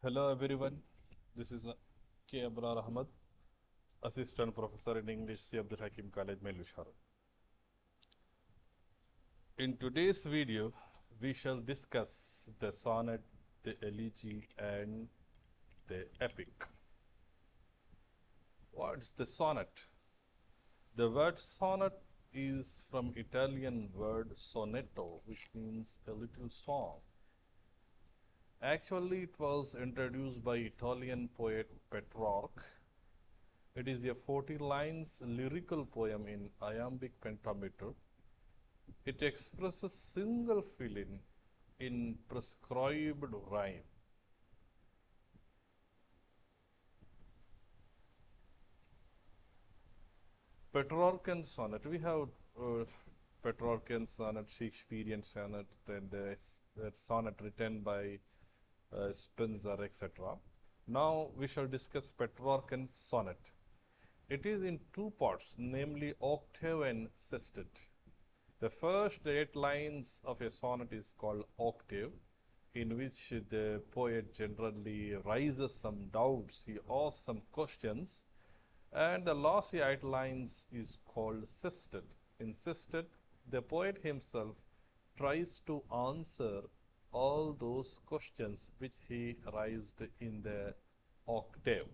Hello everyone, this is K. Abrar Ahmad, Assistant Professor in English, C. Abdul Hakim College, Melushar. In today's video, we shall discuss the sonnet, the elegy, and the epic. What's the sonnet? The word sonnet is from Italian word sonetto, which means a little song. Actually, it was introduced by Italian poet Petrarch. It is a 40 lines lyrical poem in iambic pentameter. It expresses single feeling in prescribed rhyme. Petrarchan sonnet. We have Petrarchan sonnet, Shakespearean sonnet, and sonnet written by Spenser, etc. Now we shall discuss Petrarchan sonnet. It is in two parts, namely octave and sestet. The first 8 lines of a sonnet is called octave, in which the poet generally raises some doubts, he asks some questions, and the last 8 lines is called sestet. In sestet, the poet himself tries to answer all those questions which he raised in the octave.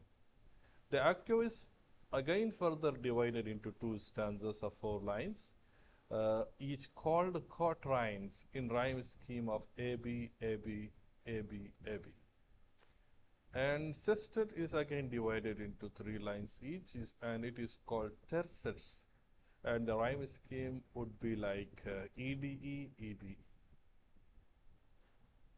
The octave is again further divided into 2 stanzas of 4 lines, each called quatrains in rhyme scheme of AB, AB, AB, AB. And sestet is again divided into 3 lines each, and it is called tercets, and the rhyme scheme would be like EDE, EDE.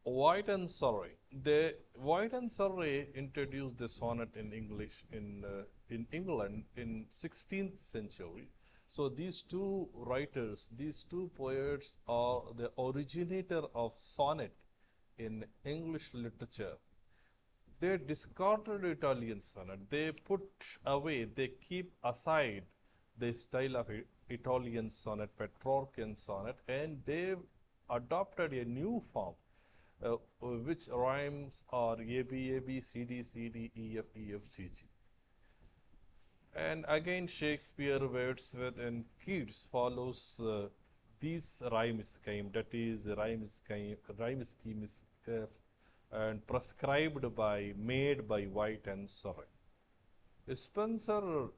White and Surrey. The White and Surrey introduced the sonnet in English in England in 16th century. So these two writers, these two poets are the originator of sonnet in English literature. They discarded Italian sonnet. They put away, they keep aside the style of Italian sonnet, Petrarchan sonnet, and they've adopted a new form, which rhymes are AB, AB, CD, CD, EF, EF, GG. And again, Shakespeare, Wordsworth, and Keats follows these rhyme scheme. That is, rhyme scheme is and prescribed by, made by White and Surrey. Spenser,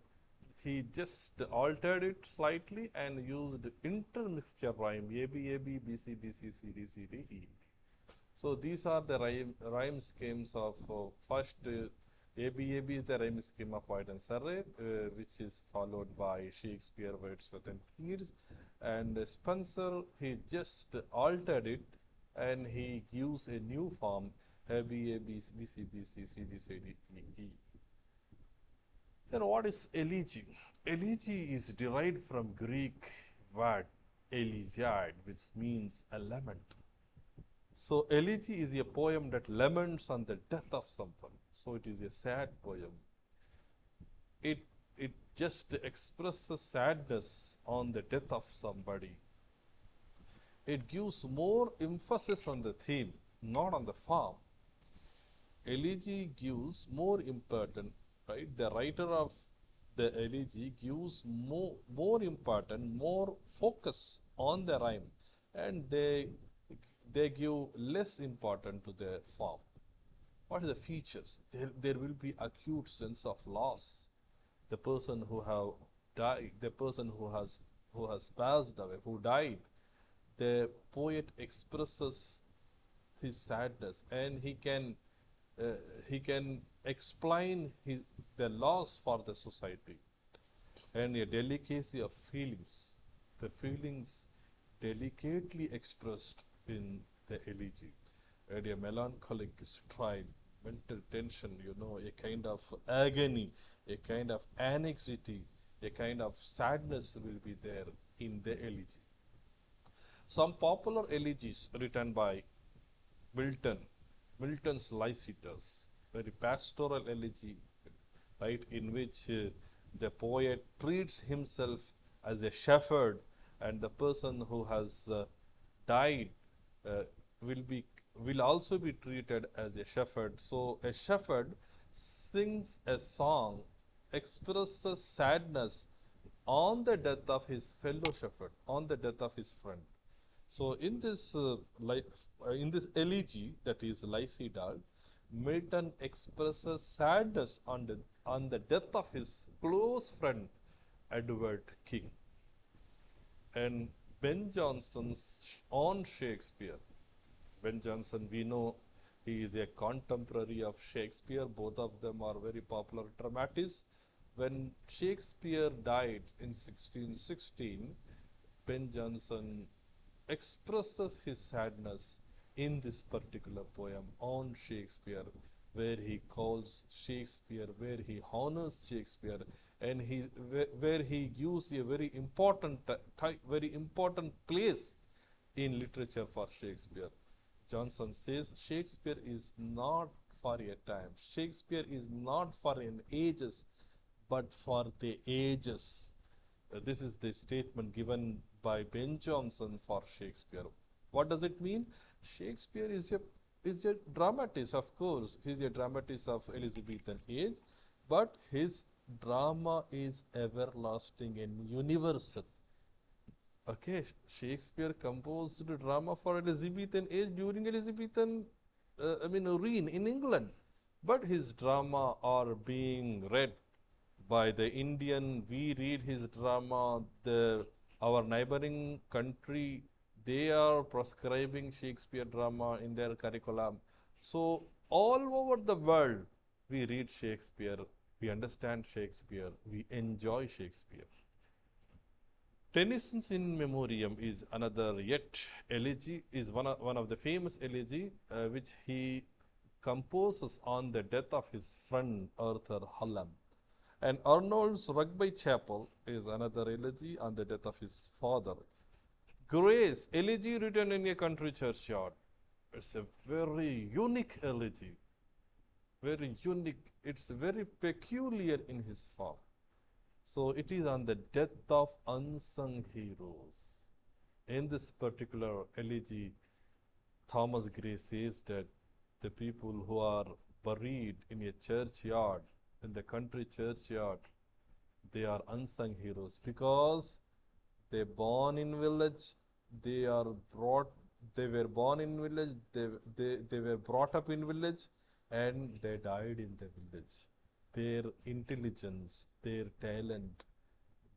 he just altered it slightly and used intermixture rhyme, AB, AB, BC, BC, CD, CD, E. So these are the rhyme schemes of first AB, AB is the rhyme scheme of White and Surrey, which is followed by Shakespeare, Wordsworth, and Keats. And Spenser, he just altered it and he gives a new form, AB, AB, BC, BC, CD, CD, E, E. Then what is elegy? Elegy is derived from Greek word elegiad, which means a lament. So elegy is a poem that laments on the death of someone. So it is a sad poem. It just expresses sadness on the death of somebody. It gives more emphasis on the theme, not on the form. Elegy gives more important, right? The writer of the elegy gives more important, more focus on the rhyme, and they give less importance to the form. What are the features? There will be acute sense of loss. The person who have died, the person who has passed away, who died, the poet expresses his sadness, and he can explain the loss for the society, and a delicacy of feelings. The feelings delicately expressed in the elegy, and a melancholic strain, mental tension, a kind of agony, a kind of anxiety, a kind of sadness will be there in the elegy. Some popular elegies written by Milton's Lycidas, very pastoral elegy, right, in which the poet treats himself as a shepherd, and the person who has died will be will also be treated as a shepherd. So a shepherd sings a song, expresses sadness on the death of his fellow shepherd, on the death of his friend. So in this elegy, that is Lycidas, Milton expresses sadness on the death of his close friend Edward King. And Ben Jonson's on Shakespeare. Ben Jonson, we know he is a contemporary of Shakespeare. Both of them are very popular dramatists. When Shakespeare died in 1616, Ben Jonson expresses his sadness in this particular poem on Shakespeare, where he calls Shakespeare, where he honors Shakespeare, and where he gives a very important place in literature for Shakespeare. Johnson says Shakespeare is not for a time. Shakespeare is not for an ages, but for the ages. This is the statement given by Ben Jonson for Shakespeare. What does it mean? Shakespeare is a dramatist, of course. He is a dramatist of Elizabethan age, but his drama is everlasting and universal. Okay, Shakespeare composed drama for Elizabethan age during Elizabethan, reign in England. But his drama are being read by the Indian. We read his drama. Our neighboring country, they are prescribing Shakespeare drama in their curriculum. So all over the world, we read Shakespeare. We understand Shakespeare. We enjoy Shakespeare. Tennyson's In Memoriam is another yet elegy, is one of the famous elegy which he composes on the death of his friend Arthur Hallam. And Arnold's Rugby Chapel is another elegy on the death of his father. Grace, elegy written in a country churchyard. It's a very unique elegy. Very unique. It's very peculiar in his form. So it is on the death of unsung heroes. In this particular elegy, Thomas Gray says that the people who are buried in a churchyard, in the country churchyard, they are unsung heroes because they born in village, they were born in village, they were brought up in village, and they died in the village. Their intelligence, their talent,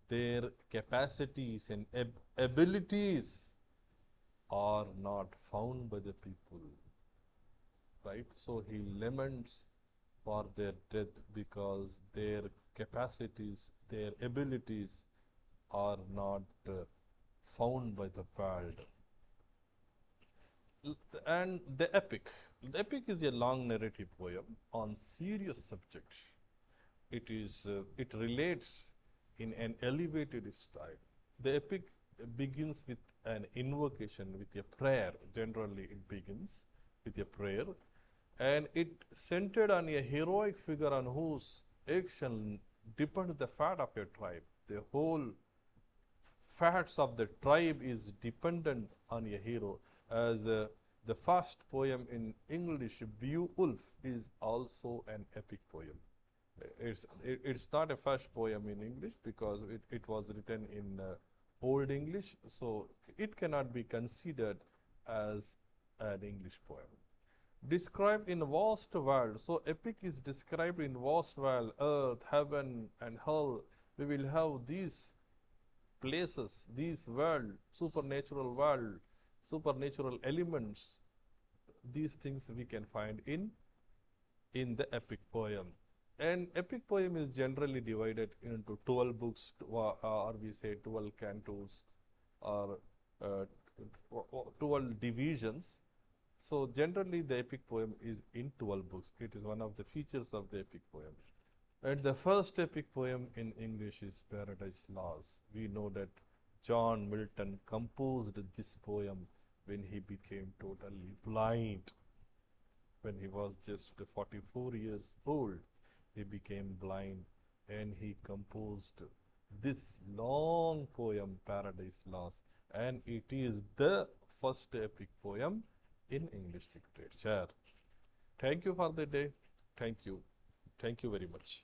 their capacities and abilities are not found by the people, right? So he laments for their death because their capacities, their abilities are not found by the world. And the epic. The epic is a long narrative poem on serious subject. It relates in an elevated style. The epic begins with an invocation, with a prayer. Generally, it begins with a prayer, and it centered on a heroic figure on whose action depends the fate of a tribe. The whole fates of the tribe is dependent on a hero. As the first poem in English, Beowulf, is also an epic poem. It's not a first poem in English because it was written in Old English, so it cannot be considered as an English poem. Described in vast world, so epic is described in vast world, earth, heaven, and hell. We will have these places, these world, supernatural elements. These things we can find in the epic poem. And epic poem is generally divided into 12 books, or we say 12 cantos, or 12 divisions. So generally the epic poem is in 12 books. It is one of the features of the epic poem. And the first epic poem in English is Paradise Lost. We know that John Milton composed this poem when he became totally blind. When he was just 44 years old, he became blind, and he composed this long poem, Paradise Lost, and it is the first epic poem in English literature. Thank you for the day. Thank you. Thank you very much.